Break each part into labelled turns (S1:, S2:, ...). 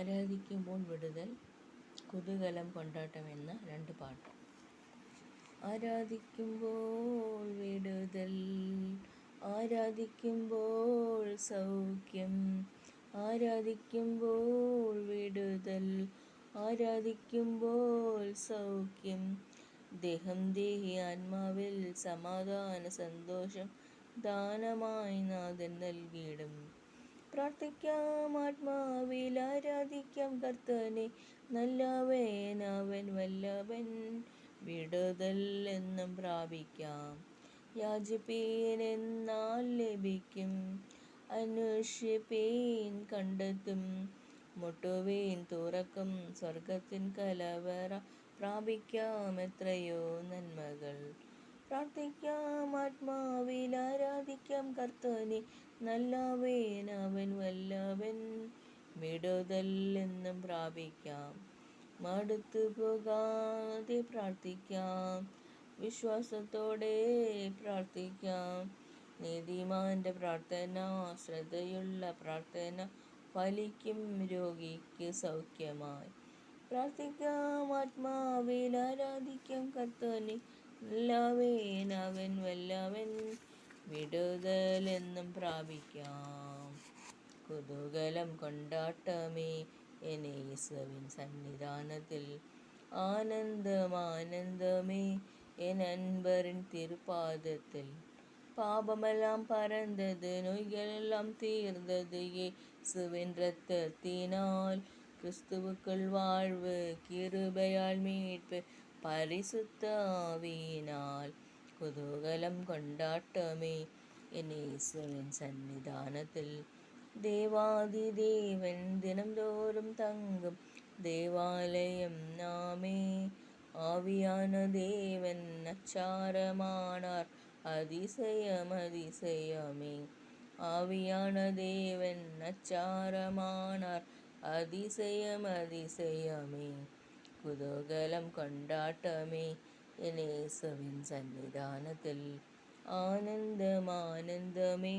S1: ആരാധിക്കുമ്പോൾ വിടുതൽ, കുതൂഹലം, കൊണ്ടാട്ടം എന്ന 2 പാട്ട്. ആരാധിക്കുമ്പോൾ വിടുതൽ, ആരാധിക്കുമ്പോൾ സൗഖ്യം, ആരാധിക്കുമ്പോൾ വിടുതൽ, ആരാധിക്കുമ്പോൾ സൗഖ്യം. ദേഹം ദേഹി ആത്മാവിൽ സമാധാന സന്തോഷം ദാനമായി നാഥൻ നൽകിയിടും. പ്രാർത്ഥിക്കാം ആത്മാവിൽ, ആരാധിക്കാം കർത്തനെ, നല്ലവൻ അവൻ വല്ലഭൻ, വിടുതൽ എന്നും പ്രാപിക്കാം. യാചിപ്പീൻ എന്നാൽ ലഭിക്കും, അന്വേഷിപ്പീൻ കണ്ടെത്തും, മുട്ടുവീൻ തുറക്കും, സ്വർഗത്തിൻ കലവറ പ്രാപിക്കാം എത്രയോ നന്മകൾ. പ്രാർത്ഥിക്കാം ആത്മാവിൽ, ആരാധിക്കാം കർത്തനെ, നല്ലവൻ അവൻ വല്ലഭൻ, വിടുതൽ എന്നും പ്രാപിക്കാം. മടുത്തു പോകാതെ പ്രാർത്ഥിക്കാം, വിശ്വാസത്തോടെ പ്രാർത്ഥിക്കാം. നീതിമാന്റെ പ്രാർത്ഥന, ശ്രദ്ധയുള്ള പ്രാർത്ഥന ഫലിക്കും രോഗിക്ക് സൗഖ്യമായി. പ്രാർത്ഥിക്കാം ആത്മാവിൽ, ആരാധിക്കാം കർത്തനെ, നല്ലവൻ അവൻ വല്ലഭൻ, വിടുതൽ എന്നും പ്രാപിക്കാം. കുതൂഹലം കൊണ്ടാട്ടമേ എൻ യേശുവിൻ സന്നിധാനത്തിൽ, ആനന്ദം ആനന്ദമേ എൻ അൻപരിൻ തിരുപാദത്തിൽ. പാപമെല്ലാം പறந்தது, நோய்களெல்லாம் தீர்ந்தது, இயேசுவின் இரத்தத்தினால். கிறிஸ்துவுக்குள் வாழ்வு, கிருபையால் மீட்பு, பரிசுத்த ஆவியினால். குதூகலம் கொண்டாட்டமே என் இயேசுவின் சன்னிதானத்தில், தேவாதி தேவன் தினம்தோறும் தங்கும் தேவாலயம் நாமே. ஆவியான தேவன் அச்சாரமானார், அதிசயம் அதிசயமே. ஆவியான தேவன் அச்சாரமானார், அதிசயம் அதிசயமே. குதூகலம் கொண்டாட்டமே என் இயேசுவின் சன்னிதானத்தில், ஆனந்தம் ஆனந்தமே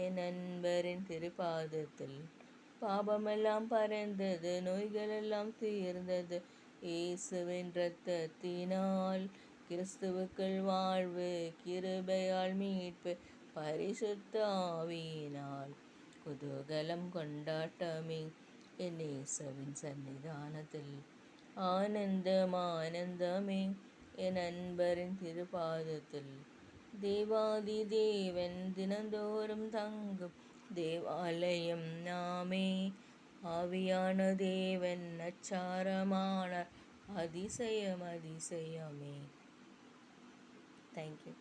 S1: என் அன்பரின் திருப்பாதத்தில். பாபமெல்லாம் பறந்தது, நோய்களெல்லாம் தீர்ந்தது, இயேசுவின் இரத்தத்தினால். கிறிஸ்துவுக்குள் வாழ்வு, கிருபையால் மீட்பு, பரிசுத்த ஆவியினால். குதூகலம் கொண்டாட்டமே என் இயேசுவின் சன்னிதானத்தில், ஆனந்தம் ஆனந்தமே என் அன்பரின் திருப்பாதத்தில். தேவாதி தேவன் தினந்தோறும் தங்கும் தேவாலயம் நாமே. ஆவியான தேவன் அச்சாரமானார், அதிசயம் அதிசயமே. தேங்க்யூ.